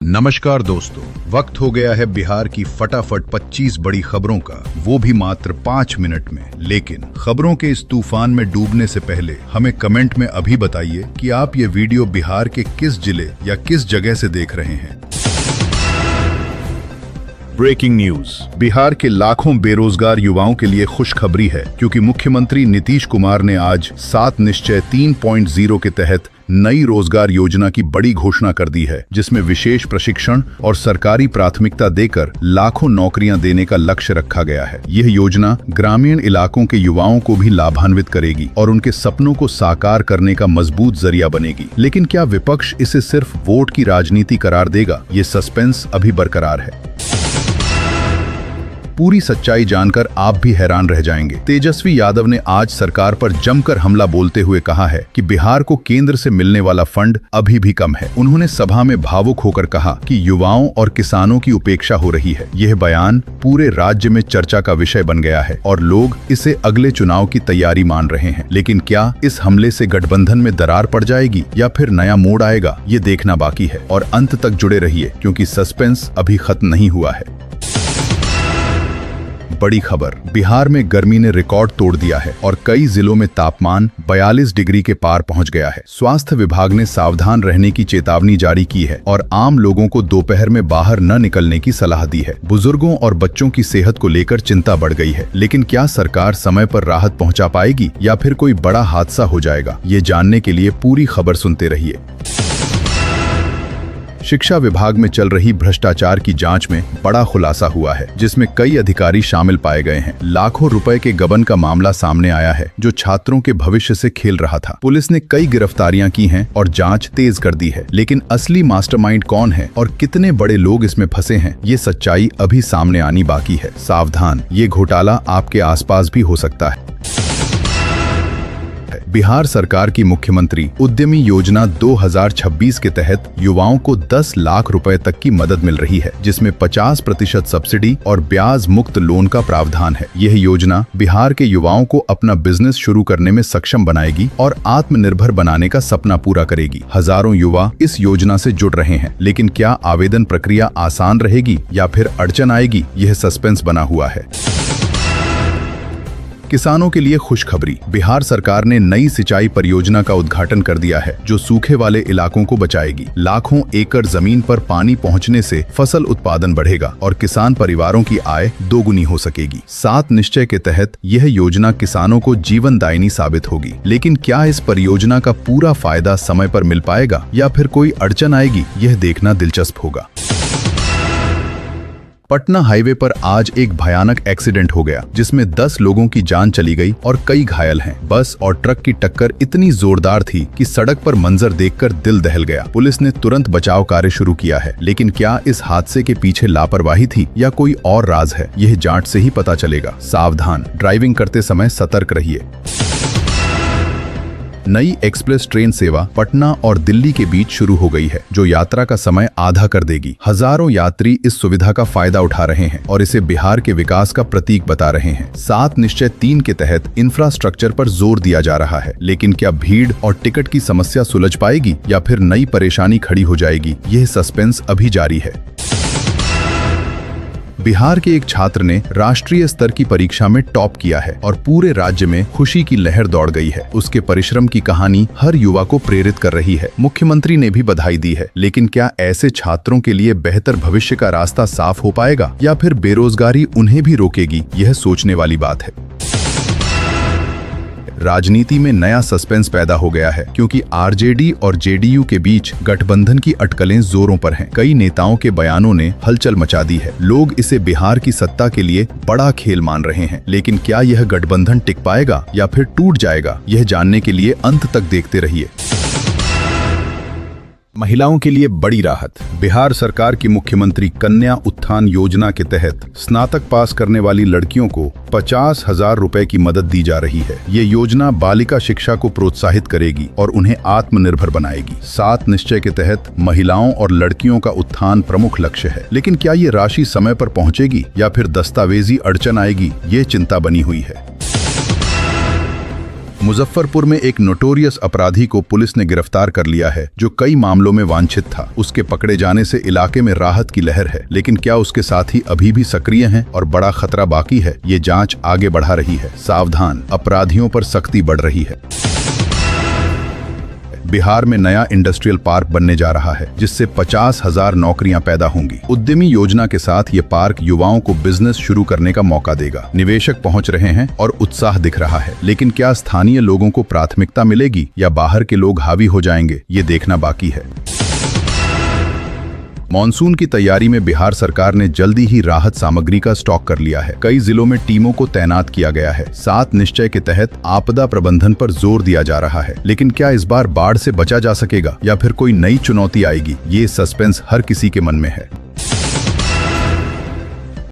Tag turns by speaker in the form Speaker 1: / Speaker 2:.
Speaker 1: नमस्कार दोस्तों, वक्त हो गया है बिहार की फटाफट 25 बड़ी खबरों का, वो भी मात्र 5 मिनट में। लेकिन खबरों के इस तूफान में डूबने से पहले हमें कमेंट में अभी बताइए कि आप ये वीडियो बिहार के किस जिले या किस जगह से देख रहे हैं। ब्रेकिंग न्यूज, बिहार के लाखों बेरोजगार युवाओं के लिए खुशखबरी है, क्योंकि मुख्यमंत्री नीतीश कुमार ने आज 7 निश्चय 3.0 के तहत नई रोजगार योजना की बड़ी घोषणा कर दी है, जिसमें विशेष प्रशिक्षण और सरकारी प्राथमिकता देकर लाखों नौकरियां देने का लक्ष्य रखा गया है। यह योजना ग्रामीण इलाकों के युवाओं को भी लाभान्वित करेगी और उनके सपनों को साकार करने का मजबूत जरिया बनेगी। लेकिन क्या विपक्ष इसे सिर्फ वोट की राजनीति करार देगा? ये सस्पेंस अभी बरकरार है। पूरी सच्चाई जानकर आप भी हैरान रह जाएंगे। तेजस्वी यादव ने आज सरकार पर जमकर हमला बोलते हुए कहा है कि बिहार को केंद्र से मिलने वाला फंड अभी भी कम है। उन्होंने सभा में भावुक होकर कहा कि युवाओं और किसानों की उपेक्षा हो रही है। यह बयान पूरे राज्य में चर्चा का विषय बन गया है और लोग इसे अगले चुनाव की तैयारी मान रहे हैं। लेकिन क्या इस हमले से गठबंधन में दरार पड़ जाएगी या फिर नया मोड़ आएगा, ये देखना बाकी है। और अंत तक जुड़े रहिए, क्योंकि सस्पेंस अभी खत्म नहीं हुआ है। बड़ी खबर, बिहार में गर्मी ने रिकॉर्ड तोड़ दिया है और कई जिलों में तापमान 42 डिग्री के पार पहुंच गया है। स्वास्थ्य विभाग ने सावधान रहने की चेतावनी जारी की है और आम लोगों को दोपहर में बाहर न निकलने की सलाह दी है। बुजुर्गों और बच्चों की सेहत को लेकर चिंता बढ़ गई है। लेकिन क्या सरकार समय पर राहत पहुंचा पाएगी या फिर कोई बड़ा हादसा हो जाएगा? ये जानने के लिए पूरी खबर सुनते रहिए। शिक्षा विभाग में चल रही भ्रष्टाचार की जांच में बड़ा खुलासा हुआ है, जिसमें कई अधिकारी शामिल पाए गए हैं। लाखों रुपए के गबन का मामला सामने आया है, जो छात्रों के भविष्य से खेल रहा था। पुलिस ने कई गिरफ्तारियां की हैं और जांच तेज कर दी है। लेकिन असली मास्टरमाइंड कौन है और कितने बड़े लोग इसमें फंसे हैं, ये सच्चाई अभी सामने आनी बाकी है। सावधान, ये घोटाला आपके आसपास भी हो सकता है। बिहार सरकार की मुख्यमंत्री उद्यमी योजना 2026 के तहत युवाओं को 10 लाख रुपए तक की मदद मिल रही है, जिसमें 50% सब्सिडी और ब्याज मुक्त लोन का प्रावधान है। यह योजना बिहार के युवाओं को अपना बिजनेस शुरू करने में सक्षम बनाएगी और आत्मनिर्भर बनाने का सपना पूरा करेगी। हजारों युवा इस योजना से जुड़ रहे हैं, लेकिन क्या आवेदन प्रक्रिया आसान रहेगी या फिर अड़चन आएगी? यह सस्पेंस बना हुआ है। किसानों के लिए खुशखबरी, बिहार सरकार ने नई सिंचाई परियोजना का उद्घाटन कर दिया है, जो सूखे वाले इलाकों को बचाएगी। लाखों एकड़ जमीन पर पानी पहुंचने से फसल उत्पादन बढ़ेगा और किसान परिवारों की आय दोगुनी हो सकेगी। 7 निश्चय के तहत यह योजना किसानों को जीवनदायिनी साबित होगी। लेकिन क्या इस परियोजना का पूरा फायदा समय पर मिल पाएगा या फिर कोई अड़चन आएगी? यह देखना दिलचस्प होगा। पटना हाईवे पर आज एक भयानक एक्सीडेंट हो गया, जिसमें 10 लोगों की जान चली गई और कई घायल हैं। बस और ट्रक की टक्कर इतनी जोरदार थी कि सड़क पर मंजर देखकर दिल दहल गया। पुलिस ने तुरंत बचाव कार्य शुरू किया है। लेकिन क्या इस हादसे के पीछे लापरवाही थी या कोई और राज है? यह जांच से ही पता चलेगा। सावधान, ड्राइविंग करते समय सतर्क रहिए। नई एक्सप्रेस ट्रेन सेवा पटना और दिल्ली के बीच शुरू हो गई है, जो यात्रा का समय आधा कर देगी। हजारों यात्री इस सुविधा का फायदा उठा रहे हैं और इसे बिहार के विकास का प्रतीक बता रहे हैं। 7 निश्चय 3 के तहत इंफ्रास्ट्रक्चर पर जोर दिया जा रहा है। लेकिन क्या भीड़ और टिकट की समस्या सुलझ पाएगी या फिर नई परेशानी खड़ी हो जाएगी? यह सस्पेंस अभी जारी है। बिहार के एक छात्र ने राष्ट्रीय स्तर की परीक्षा में टॉप किया है और पूरे राज्य में खुशी की लहर दौड़ गई है। उसके परिश्रम की कहानी हर युवा को प्रेरित कर रही है। मुख्यमंत्री ने भी बधाई दी है। लेकिन क्या ऐसे छात्रों के लिए बेहतर भविष्य का रास्ता साफ हो पाएगा या फिर बेरोजगारी उन्हें भी रोकेगी? यह सोचने वाली बात है। राजनीति में नया सस्पेंस पैदा हो गया है, क्योंकि आरजेडी और जेडीयू के बीच गठबंधन की अटकलें जोरों पर हैं। कई नेताओं के बयानों ने हलचल मचा दी है। लोग इसे बिहार की सत्ता के लिए बड़ा खेल मान रहे हैं। लेकिन क्या यह गठबंधन टिक पाएगा या फिर टूट जाएगा? यह जानने के लिए अंत तक देखते रहिए। महिलाओं के लिए बड़ी राहत, बिहार सरकार की मुख्यमंत्री कन्या उत्थान योजना के तहत स्नातक पास करने वाली लड़कियों को 50,000 रुपए की मदद दी जा रही है। ये योजना बालिका शिक्षा को प्रोत्साहित करेगी और उन्हें आत्मनिर्भर बनाएगी। 7 निश्चय के तहत महिलाओं और लड़कियों का उत्थान प्रमुख लक्ष्य है। लेकिन क्या ये राशि समय पर पहुंचेगी या फिर दस्तावेजी अड़चन आएगी? ये चिंता बनी हुई है। मुजफ्फरपुर में एक नोटोरियस अपराधी को पुलिस ने गिरफ्तार कर लिया है, जो कई मामलों में वांछित था। उसके पकड़े जाने से इलाके में राहत की लहर है, लेकिन क्या उसके साथी अभी भी सक्रिय हैं और बड़ा खतरा बाकी है? ये जांच आगे बढ़ा रही है। सावधान, अपराधियों पर सख्ती बढ़ रही है। बिहार में नया इंडस्ट्रियल पार्क बनने जा रहा है, जिससे 50,000 नौकरियां पैदा होंगी। उद्यमी योजना के साथ ये पार्क युवाओं को बिजनेस शुरू करने का मौका देगा। निवेशक पहुंच रहे हैं और उत्साह दिख रहा है, लेकिन क्या स्थानीय लोगों को प्राथमिकता मिलेगी या बाहर के लोग हावी हो जाएंगे, ये देखना बाकी है। मॉनसून की तैयारी में बिहार सरकार ने जल्दी ही राहत सामग्री का स्टॉक कर लिया है। कई जिलों में टीमों को तैनात किया गया है। 7 निश्चय के तहत आपदा प्रबंधन पर जोर दिया जा रहा है। लेकिन क्या इस बार बाढ़ से बचा जा सकेगा या फिर कोई नई चुनौती आएगी? ये सस्पेंस हर किसी के मन में है।